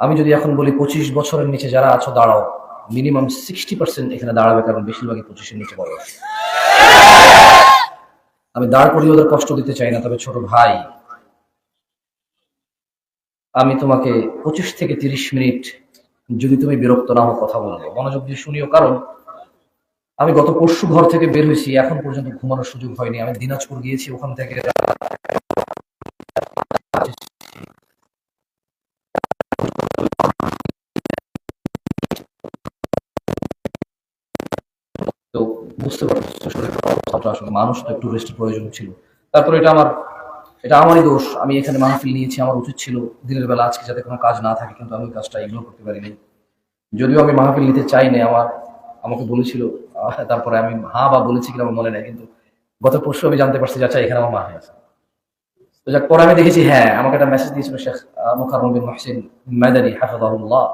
আমি যদি এখন বলি 25 বছরের নিচে যারা আছো দাঁড়াও, মিনিমাম 60% এখানে দাঁড়াবে, কারণ বেশিরভাগই 25-এর নিচে বয়স। আমি দাঁড় করিয়ে ওদের কষ্ট দিতে চাই না, তবে ছোট ভাই, আমি তোমাকে 25 থেকে 30 মিনিট, যদি তুমি বিরক্ত না হও, কথা বলবো, মনোযোগ দিয়ে শুনিও। কারণ আমি গত পরশু ঘর থেকে বের হয়েছি, এখন পর্যন্ত ঘুমানোর সুযোগ হয়নি। আমি দিনাজপুর গিয়েছি, ওখান থেকে তো বুঝতে পারছো শরীরের অবস্থাটা, আসলে মানুষ তো একটু রেস্টের প্রয়োজন ছিল। তারপরে এটা আমারই দোষ। আমি এখানে মাহফিল নিয়েছি, আমার উচিত ছিল দিনের বেলা আজকে যাতে কোনো কাজ না থাকে, কিন্তু আমি ওই কাজটা ইগনোর করতে পারিনি। যদিও আমি মাহফিল নিতে চাই না, আমাকে বলেছিল, তারপরে আমি হ্যাঁ বা বলেছি কিনা আমার মনে নেই, কিন্তু গত পরশু আমি জানতে পারছি যে আচ্ছা এখানে আমার মাহফিল আছে। তো যাক, পরে আমি দেখেছি, হ্যাঁ, আমাকে একটা মেসেজ দিয়েছিল শেখ মোকাররম বিন মুহসিন মাদানী হাফিজাহুল্লাহ।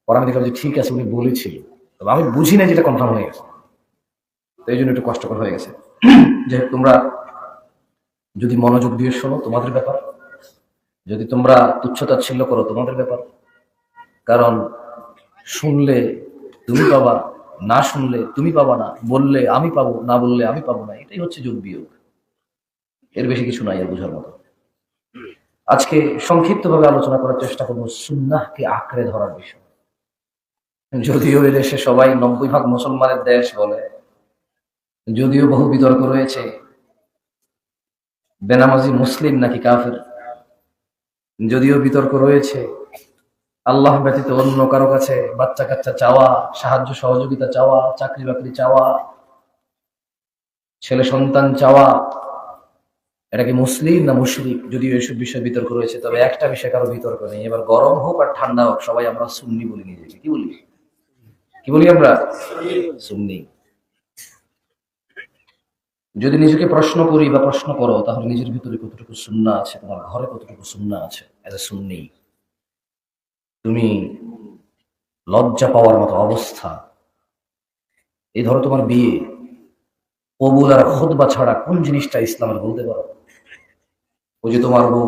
পরে আমি দেখলাম যে ঠিক আছে, উনি বলেছিল, তবে আমি বুঝি না যেটা কনফার্ম হয়ে গেছে, তো এই জন্য একটু কষ্টকর হয়ে গেছে। যে তোমরা যদি মনোযোগ দিয়ে শোনো, তোমাদের ব্যাপার। যদি তোমরা তুচ্ছতাচ্ছিল্য করো, তোমাদের ব্যাপার। কারণ শুনলে তুমি পাবা, না শুনলে তুমি পাবা না, বললে আমি পাবো, না বললে আমি পাবো না, এটাই হচ্ছে যোগ বিয়োগ। এর বেশি কিছু নাই এর বোঝার মতো। আজকে সংক্ষিপ্তভাবে আলোচনা করার চেষ্টা করবো সুন্নাহকে আঁকড়ে ধরার বিষয়। যদিও এদেশে সবাই 90% মুসলমানের দেশ বলে, যদিও বহু বিতর্ক রয়েছে বেনামাজি মুসলিম নাকি কাফের, যদিও বিতর্ক রয়েছে আল্লাহ ব্যতীত অন্য কারো কাছে বাচ্চা কাচ্চা চাওয়া, সাহায্য সহযোগিতা চাওয়া, চাকরি বাকরি চাওয়া, ছেলে সন্তান চাওয়া, এটা কি মুসলিম না মুশরিক, যদিও এসব বিষয়ে বিতর্ক রয়েছে। তবে একটা বিষয় কারো বিতর্ক নেই, এবার গরম হোক আর ঠান্ডা হোক, সবাই আমরা সুন্নি বলি নিজেকে। কি বলি আমরা? সুন্নি। যদি নিজেকে প্রশ্ন করি বা প্রশ্ন করো, তাহলে নিজের ভিতরে কতটুকু সুন্নাহ আছে, তোমার ঘরে কতটুকু সুন্নাহ আছে এজ এ সুন্নি। তুমি লজ্জা পাওয়ার মতো অবস্থা, এই ধরো তোমার বিয়ে, কবুল আর খুতবা ছাড়া কোন জিনিসটা ইসলামের বলতে পারো? ওই যে তোমার বউ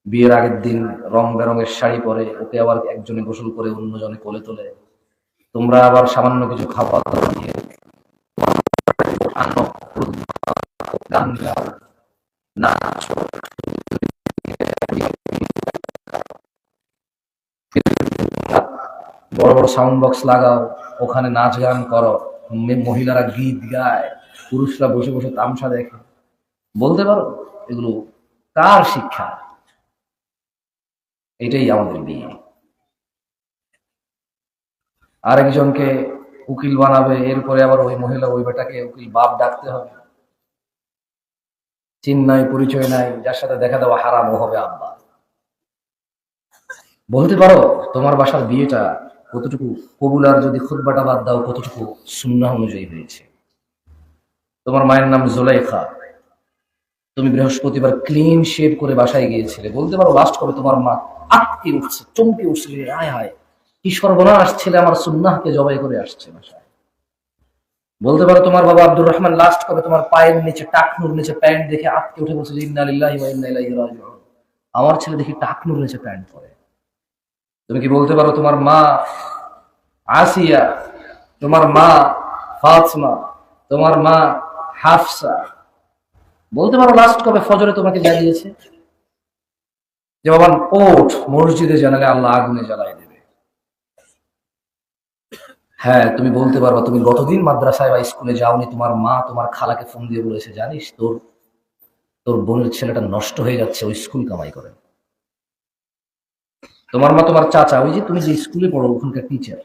বিয়ের আগের দিন রং বেরঙের শাড়ি পরে, ওকে আবার একজনে গোসল করে অন্যজনে কোলে তোলে, তোমরা আবার সামান্য কিছু খাবার দাবার দিয়ে আনো, গান গাও, নাচো, বড় বড় সাউন্ড বক্স লাগাও, ওখানে নাচ গান করো, মহিলারা গীত গায়, পুরুষরা বসে বসে তামসা দেখে। বলতে পারো এগুলো কার শিক্ষা? এটাই আমাদের বিয়ে। আরেকজনকে উকিল বানাবে, এরপরে আবার ওই মহিলা ওই বেটাকে উকিল বাপ ডাকতে হবে। চিন নাই, পরিচয় নাই, যার সাথে দেখা দেওয়া হারাম, ও হবে আব্বা। বলতে পারো তোমার বাসার বিয়েটা কতটুকু কবুল, আর যদি খুতবাটা বাদ দাও কতটুকু সুন্নাহ অনুযায়ী হয়েছে? তোমার মায়ের নাম জুলাইখা, তুমি বৃহস্পতিবার ক্লিন শেভ করে বাসায় গিয়েছিলে, বলতে পারো লাস্ট কবে তোমার মা আটকে উঠছে, চমকে উঠছে, যে আয় হায় কি সর্বনাশ, ছেলে আমার সুন্নাহকে জবাই করে আসছে বাসায়। বলতে পারো তোমার বাবা আব্দুর রহমান লাস্ট কবে তোমার পায়ের নিচে, টাকনুর নিচে প্যান্ট দেখে আটকে উঠে বলছে যে ইন্না লিল্লাহি ওয়া ইন্না ইলাইহি রাজিউন, আমার ছেলে দেখি টাকনুর নিচে প্যান্ট পরে। তুমি কি বলতে পারো তোমার মা আসিয়া, তোমার মা ফাতিমা, তোমার মা হাফসা, বলতে পারো লাস্ট কবে ফজরে তোমাকে জ্বালিয়েছে, যে বাবা ওঠ, মসজিদে জানালে আল্লাহ আগুনে জ্বালাই দেবে? হ্যাঁ, তুমি বলতে পারবা তুমি গতদিন মাদ্রাসায় বা স্কুলে যাওনি, তোমার মা তোমার খালাকে ফোন দিয়ে বলেছে জানিস তোর তোর বোনের ছেলেটা নষ্ট হয়ে যাচ্ছে, ওই স্কুল কামাই করে। তোমার মা তোমার চাচা, ওই যে তুমি যে স্কুলে পড়ো ওখানকার টিচার,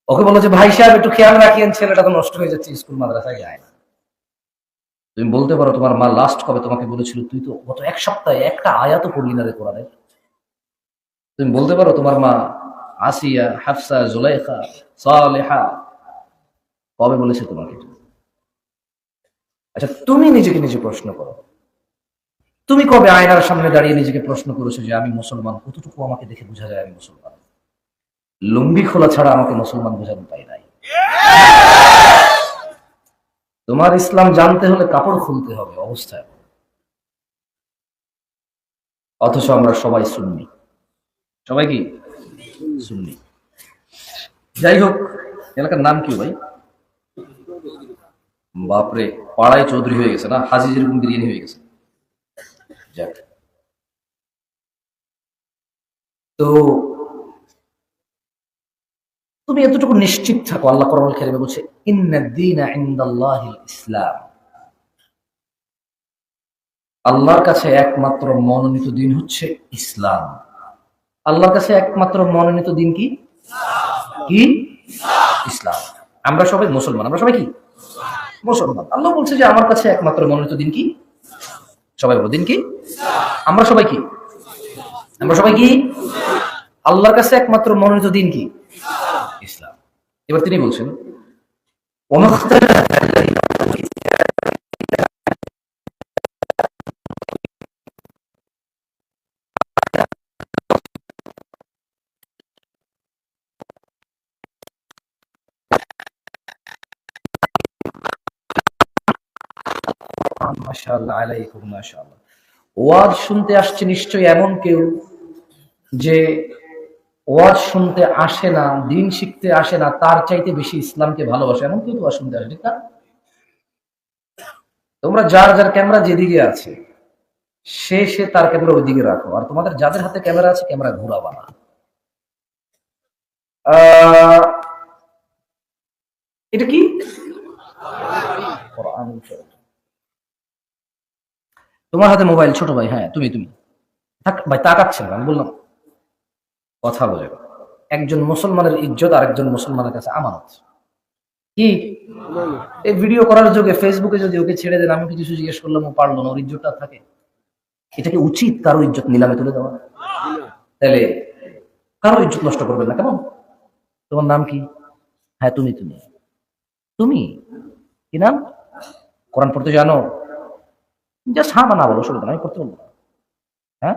ওকে বলো যে ভাই সাহেব একটু খেয়াল রাখিয়েন, ছেলেটা তো নষ্ট হয়ে যাচ্ছে, স্কুল মাদ্রাসায় যায় না। তুমি বলতে পারো তোমার মা লাস্ট কবে তোমাকে বলেছিল তুই তো গত এক সপ্তাহে একটা আয়াতও পড়লি না রে কোরআনের? তুমি বলতে পারো তোমার মা আসিয়া, হাফসা, জুলাইখা, সালেহা কবে বলেছে তোমাকে? আচ্ছা, তুমি নিজেকে নিজে প্রশ্ন করো, তুমি কবে আয়নার সামনে দাঁড়িয়ে নিজেকে প্রশ্ন করেছো যে আমি মুসলমান, কতটুকু আমাকে দেখে বোঝা যায় আমি মুসলমান? লুঙ্গি খোলা ছাড়া আমাকে মুসলমান বোঝার উপায় নাই। তোমার ইসলাম জানতে হলে কাপড় খুলতে হবে অবস্থায়। অথচ আমরা সবাই সুন্নি। সবাই কি সুন্নি? যাই হোক, এলাকার নাম কি ভাই? বাপরে, পাড়ায় চৌধুরী হয়ে গেছে না, হাজি যেরকম বিরিয়ানি হয়ে গেছে। যাক, তো তুমি এতটুকু নিশ্চিত থাকো, আল্লাহ কোরআনুল কারীমে বলছে ইন্নাদ-দীনা ইনদাল্লাহিল ইসলাম, আল্লাহর কাছে একমাত্র মনোনীত দিন হচ্ছে ইসলাম। আল্লাহর কাছে একমাত্র মনোনীত দিন কি? কি? ইসলাম। আমরা সবাই মুসলমান, আমরা সবাই কি মুসলমান। আল্লাহ বলছে যে আমার কাছে একমাত্র মনোনীত দিন কি? সবাই বলো, দিন কি? আমরা সবাই কি? আমরা সবাই কি? আল্লাহর কাছে একমাত্র মনোনীত দিন কি? ইসলাম। এবার তিনি বলছেন মাশাআল্লাহ আলাইকুম মাশাআল্লাহ। ওয়াজ শুনতে আসছে নিশ্চয়ই এমন কেউ যে ওয়াজ শুনতে আসে না, দিন শিখতে আসে না, তার চাইতে বেশি ইসলামকে ভালোবাসে, এমন কেউ তো ওয়াজ শুনতে আসে, ঠিক না? তোমরা যার যার ক্যামেরা যেদিকে আছে সে সে তার ক্যামেরা ওইদিকে রাখো, আর তোমাদের যাদের হাতে ক্যামেরা আছে ক্যামেরা ঘোরাবা না। এটা কি? কোরআনুল কারীম। তোমার হাতে মোবাইল, ছোট ভাই, হ্যাঁ তুমি তুমি থাক ভাই, তাকাচ্ছেন আমি বললাম কথা বলে। একজন মুসলমানের ইজ্জত আরেকজন মুসলমানের কাছে আমানত। কি এই ভিডিও করার যুগে ফেসবুকে যদি ওকে ছেড়ে দেন, আমি কিছু জিজ্ঞেস করলাম ও পারলো না, ওর ইজ্জতটা থাকে? এটা কি উচিত কারো ইজ্জত নিলামে তুলে দেওয়া? তাহলে কারো ইজ্জত নষ্ট করবেন না, কেমন? তোমার নাম কি? হ্যাঁ তুমি তুমি তুমি কি নাম? কোরআন পড়তে জানো? জাস্ট হ্যাঁ বা না বলো, অসুবিধা নাই, আমি পড়তে বলবো না। হ্যাঁ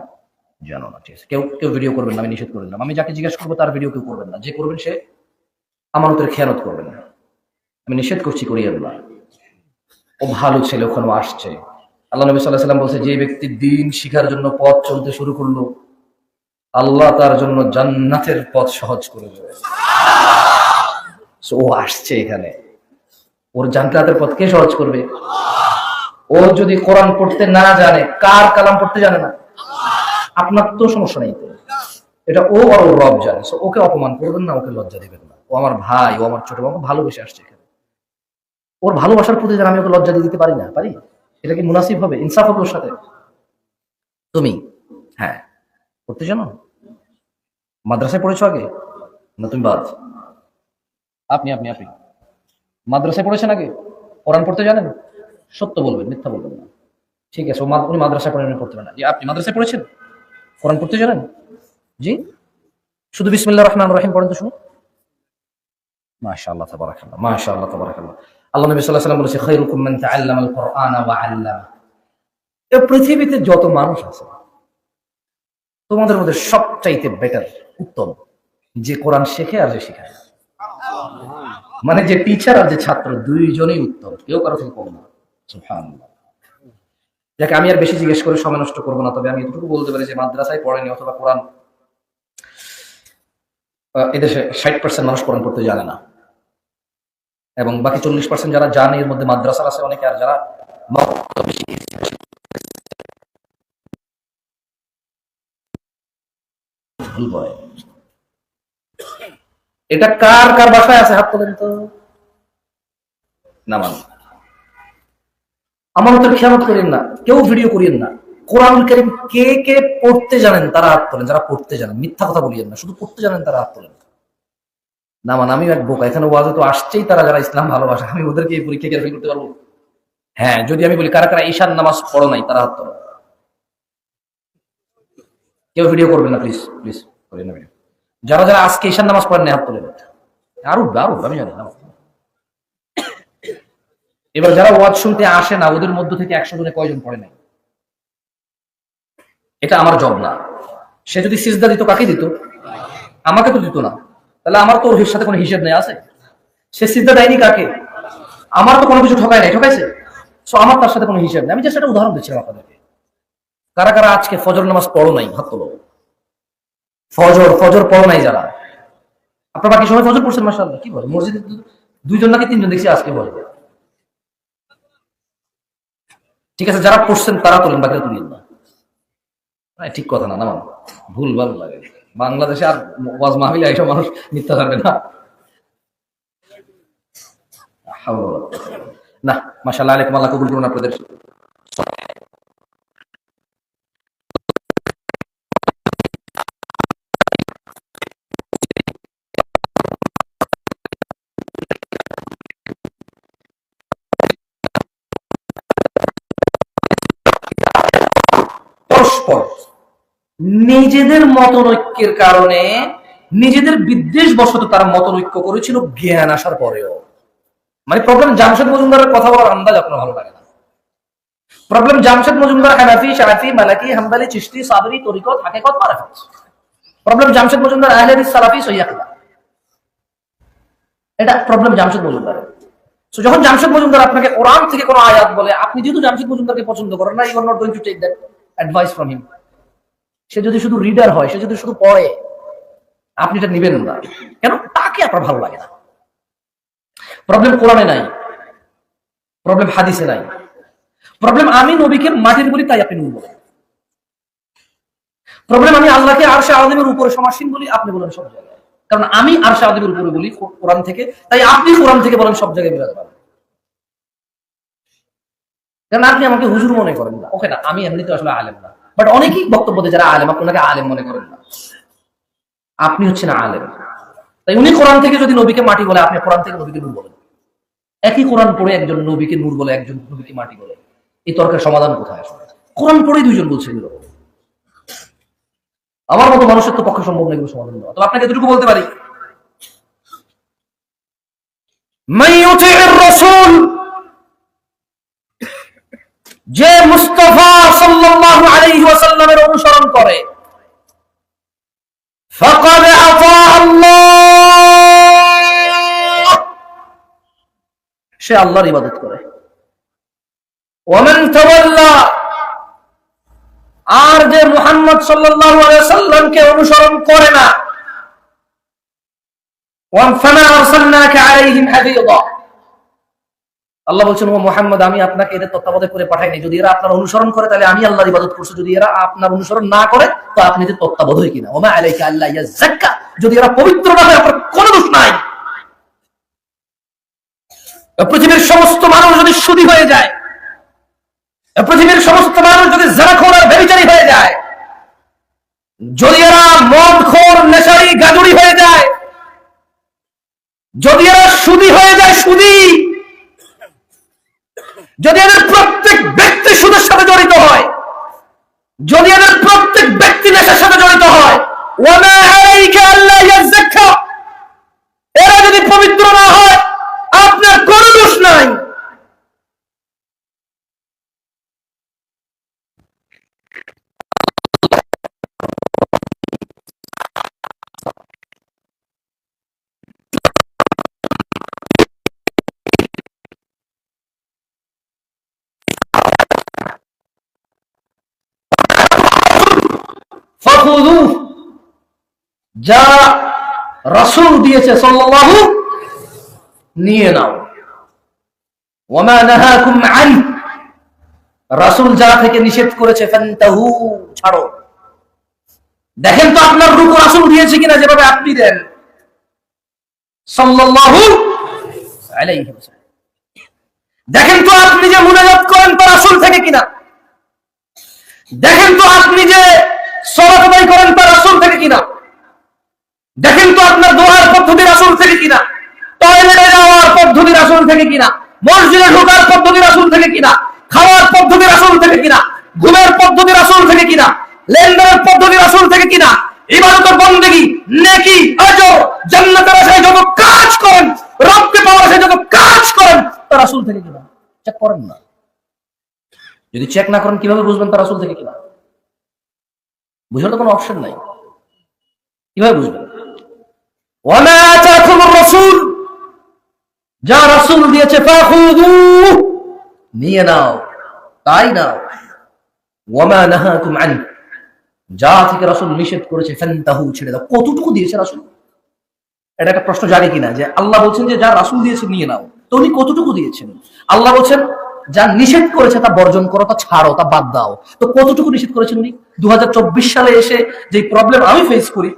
জানো না, ঠিক আছে। কেউ কেউ ভিডিও করবেন না, আমি নিষেধ করে দিলাম। আমি যাকে জিজ্ঞেস করবো তার ভিডিও কেউ করবেন না, যে করবেন সে আমানতের খেয়ানত করবেন না। আমি নিষেধ করছি, করিয়েন না। ও ভালো ছেলে, ওখানে আসছে। আল্লাহ নবী সাল্লাল্লাহু আলাইহি ওয়াসাল্লাম বলছে, যে ব্যক্তি দিন শিখার জন্য পথ চলতে শুরু করলো, আল্লাহ তার জন্য জান্নাতের পথ সহজ করে দেবে। ও আসছে এখানে, ওর জান্নাতের পথ কে সহজ করবে? ও যদি কোরআন পড়তে না জানে, কার কালাম পড়তে জানে না, আপনার তো সমস্যা নেই। এটা ও আর ওর রব জানে। ওকে অপমান করবেন না, ওকে লজ্জা দিবেন না। ও আমার ভাই, ও আমার ছোট, আমাকে ভালোবেসে আসছে এখানে। ওর ভালোবাসার প্রতি যেন আমি ওকে লজ্জা দিয়ে দিতে পারি না, পারি? এটা কি মুনাসিব হবে? ইনসাফ হবে ওর সাথে? তুমি হ্যাঁ পড়তে জানো? মাদ্রাসায় পড়েছো আগে না তুমি বাদ? আপনি আপনি আপনি মাদ্রাসায় পড়েছেন আগে? কোরআন পড়তে জানেন? সত্য বলবেন, মিথ্যা বলবেন না। ঠিক আছে, উনি মাদ্রাসায় পড়েন, উনি পড়তে পারেন না। জি, আপনি মাদ্রাসায় পড়েছেন? কোরআন পড়তে জানেন? জি, শুধু বিসমিল্লাহির রহমানির রহিম পড়েন তো শুনুন। মাশাআল্লাহ তাবারাকাল্লাহ, মাশাআল্লাহ তাবারাকাল্লাহ। আল্লাহ নবী সাল্লাল্লাহু আলাইহি ওয়াসাল্লাম বলেছে, খায়রুকুম মান তাআল্লামাল কুরআনা ওয়া আল্লামা। এই পৃথিবীতে যত মানুষ আছে তোমাদের মধ্যে সবচাইতে বেটার, উত্তম, যে কোরআন শেখে আর যে শেখায়। মানে যে টিচার আর যে ছাত্র, দুইজনেই উত্তম, কেউ কারো থেকে কম না। সুবহানাল্লাহ। যাকে আমি আর বেশি জিজ্ঞেস করে সময় নষ্ট করবো না, তবে আমি এতটুকু বলতে পারি যে মাদ্রাসায় পড়েনি অথবা কোরআন, এদেশে 60% মানুষ কোরআন পড়তে জানে না, এবং বাকি 40% যারা জানে এর মধ্যে মাদ্রাসা আছে অনেকে, আর যারা ভুল বলে। এটা কার কার বাসায় আছে? হাত তোলেন তো। নামান, আমানতের খেয়ানত করেন না, কেউ ভিডিও করিয়েন না। কোরআনুল কারীম কে কে পড়তে জানেন তারা হাত তোলেন, যারা পড়তে জানেন, মিথ্যা কথা বলিয়েন না, শুধু পড়তে জানেন তারা হাত তোলেন। নামান, আমি এক বোকা, এখানে ওয়াজে তো আসছেই তারা যারা ইসলাম ভালোবাসে, আমি ওদেরকে এই পরীক্ষা ফেল করতে পারবো? হ্যাঁ, যদি আমি বলি কারা কারা ঈশার নামাজ পড়ো নাই, তারা হাত তোলো। কেউ ভিডিও করবেন না, প্লিজ প্লিজ করেন না ভিডিও। যারা যারা আজকে ঈশার নামাজ পড়েন না হাত তোলেন। আরো আরো আমি জানি না। এবার যারা ওয়াজ শুনতে আসে না, ওদের মধ্য থেকে 100 জনে কয়জন পড়ে নাই? এটা আমার জব না। সে যদি সিজদা দিত, কাকে দিত? আমাকে তো দিত না। তাহলে আমার তো ওর সাথে কোনো হিসেব নেই, আছে? সে সিজদা দেয়নি কাকে? আমার তো কোনো কিছু ঠকায় নাই, ঠকাইছে? সো আমার তার সাথে কোনো হিসেব নেই। আমি জাস্ট একটা উদাহরণ দিচ্ছিলাম আপনাদেরকে। কারা কারা আজকে ফজর নামাজ পড়ো নাই, হাত তোলো। ফজর ফজর পড়ো নাই যারা, আপনার বাকি সময় ফজর পড়ছেন মাশাআল্লাহ, কি বলে মসজিদে দুইজন নাকি তিনজন দেখছি আজকে বলে। ঠিক আছে, যারা পড়ছেন তারা তোলেন, বাকিরা তুলেন না। ঠিক কথা না, না ভুল ভাল লাগে। বাংলাদেশে আর ওয়াজ মাহফিলে এইসব মানুষ মিথ্যা থাকবে না। না মাশাআল্লাহ আলাইকুম, আল্লাহ কবুল করুন আপনাদের। পরস্পর নিজেদের মতনৈক্যের কারণে, নিজেদের বিদ্বেষ বশত তারা মতনৈক্য করেছিল জ্ঞান আসার পরেও। মানে প্রবলেম জামশেদ মজুমদারের কথা বলার আন্দাজ আপনার ভালো লাগে না। প্রবলেম জামশেদ মজুমদার হানাফি, শাফি, মালিকি, হাম্বলি, চিশতি, সাবরি, তরিকত, হাকিকত, মারিফত। প্রবলেম জামশেদ মজুমদার আহলে হাদিস, সালাফি, সহিহ আকীদা। এটা প্রবলেম জামশেদ মজুমদারের। সো যখন জামশেদ মজুমদার আপনাকে কোরআন থেকে কোনো আয়াত বলে, আপনি যেহেতু জামশেদ মজুমদারকে পছন্দ করেন না, you are not going to take that advice from him. সে যদি শুধু রিডার হয়, সে যদি শুধু পড়ে, আপনি এটা নিবেন না। কেন? তাকে আপনার ভালো লাগে না। প্রবলেম কোরআনে নাই, প্রবলেম হাদিসে নাই, প্রবলেম আমি নবীকে মাটির বলি তাই আপনি নূর বলেন। প্রবলেম আমি আল্লাহকে আরশে আযীমের উপরে সমাসীন বলি, আপনি বলেন সব জায়গায়। কারণ আমি আরশে আযীমের উপরে বলি কোরআন থেকে, তাই আপনি কোরআন থেকে বলেন সব জায়গায় বিরাজ করেন। কারণ আপনি আমাকে হুজুর মনে করেন না, ওকে না, আমি এমনিতে আসলে আলেম না। বাট অনেকেই বক্তব্য দেয় যারা আলেম, আপনাকে আলেম মনে করেন না, আপনি হচ্ছেন আলেম। তাই উনি কোরআন থেকে যদি নবীকে মাটি বলে, আপনি কোরআন থেকে নবীকে নূর বলেন। একই কোরআন পড়ে একজন নবীকে নূর বলে, একজন নবীকে মাটি বলে, এই তর্কের সমাধান কোথায় আসলে? কোরআন পড়েই দুইজন বলছে এগুলো। আমার মতো মানুষের তো পক্ষে সম্ভব না এগুলো সমাধান দেওয়া। তো আপনাকে এতটুকু বলতে পারি, রাসূল, যে মুস্তাফা সাল্লাল্লাহু আলাইহি ওয়াসাল্লামের অনুসরণ করে, ফাকাদ আতা আল্লাহ, সে আল্লাহর ইবাদত করে। ওয়ামান তাওয়াল্লা, আর যে মুহাম্মদ সাল্লাল্লাহু আলাইহি ওয়াসাল্লামকে অনুসরণ করে না, ওয়াফানা আরসালনাকা আলাইহিম হাফিযা, আল্লাহ বলছেন ও মুহাম্মদ, আমি আপনাকে এদের তত্ত্বাবধায়ক করে পাঠাইনি। যদি এরা আপনার অনুসরণ করে তাহলে আমি আল্লাহর ইবাদত করছি, যদি এরা আপনার অনুসরণ না করে তো আপনি এদের তত্ত্বাবধায়ক কিনা। ওমা আলাইকা আল্লা ইয়াযাক্কা, যদি এরা পবিত্র না হয় আপনার কোনো দোষ নাই। পৃথিবীর সমস্ত মানুষ যদি সুদী হয়ে যায়, পৃথিবীর সমস্ত মানুষ যদি যারাখোর আর ব্যভিচারী হয়ে যায়, যদি এরা মদখোর, নেশারি, গাজুড়ি হয়ে যায়, যদি এরা সুদী হয়ে যায়, সুদী, যদি এদের প্রত্যেক ব্যক্তি সুদের সাথে জড়িত হয়, যদি এদের প্রত্যেক ব্যক্তি নেশার সাথে জড়িত হয়, ওয়ামা আলাইকা আল্লা ইয়াযাক্কা, এরা যদি পবিত্র না হয় আপনার কোনো দোষ নাই। ফাখুযু, যা রাসূল দিয়েছে সাল্লাল্লাহু, নিয়ে নাও। ওয়ামা নাহাকুম আন, রাসূল যা থেকে নিষেধ করেছে, ফান্তাহু, ছাড়ো। দেখেন তো আপনার রূপ রাসূল দিয়েছে কিনা যেভাবে আপনি দেন সাল্লাল্লাহু আলাইহি ওয়াসাল্লাম। দেখেন তো আপনি যে মুনাজাত করেন তা রাসূল থেকে কিনা। দেখেন তো আপনি যে সালাত আদায় করেন তা রাসূল থেকে কিনা। দেখেন তো আপনার দোয়ার পদ্ধতি রাসূল থেকে কিনা, টয়লেটে যাওয়ার পদ্ধতি রাসূল থেকে কিনা, মসজিদে ঢোকার পদ্ধতি রাসূল থেকে কিনা, খাওয়ার পদ্ধতি রাসূল থেকে কিনা, ঘুমের পদ্ধতি রাসূল থেকে কিনা, লেনদেনের পদ্ধতি রাসূল থেকে কিনা, ইবাদত বন্দেগী, নেকি, আজর, জান্নাতের আশায় যত কাজ করেন, রবকে পাওয়ার আশায় যত কাজ করেন তা রাসূল থেকে কিনা। চেক করেন না। যদি চেক না করেন কিভাবে বুঝবেন তা রাসূল থেকে কিনা? বুঝার তো কোনো অপশন নাই, কিভাবে বুঝবেন? ওয়ামা আতাকুমুর রাসূল, যা রাসূল দিয়েছে, ফাখুযু, নিয়ে নাও, তাই নাও। ওয়ামা নাহাকুম আন, যা থেকে রাসূল নিষেধ করেছে ফান্তাহু, ছেড়ে দাও। কতটুকু দিয়েছে রাসূল? এটা একটা প্রশ্ন জাগে কিনা, যে আল্লাহ বলছেন যে যা রাসূল দিয়েছে নিয়ে নাও, তো উনি কতটুকু দিয়েছেন? আল্লাহ বলছেন যা নিষেধ করেছে তা বর্জন করো, তা ছাড়ো, তা বাদ দাও। তো কতটুকু নিষেধ করেছেন উনি? 2024 সালে এসে যে প্রবলেম আমি ফেস করি,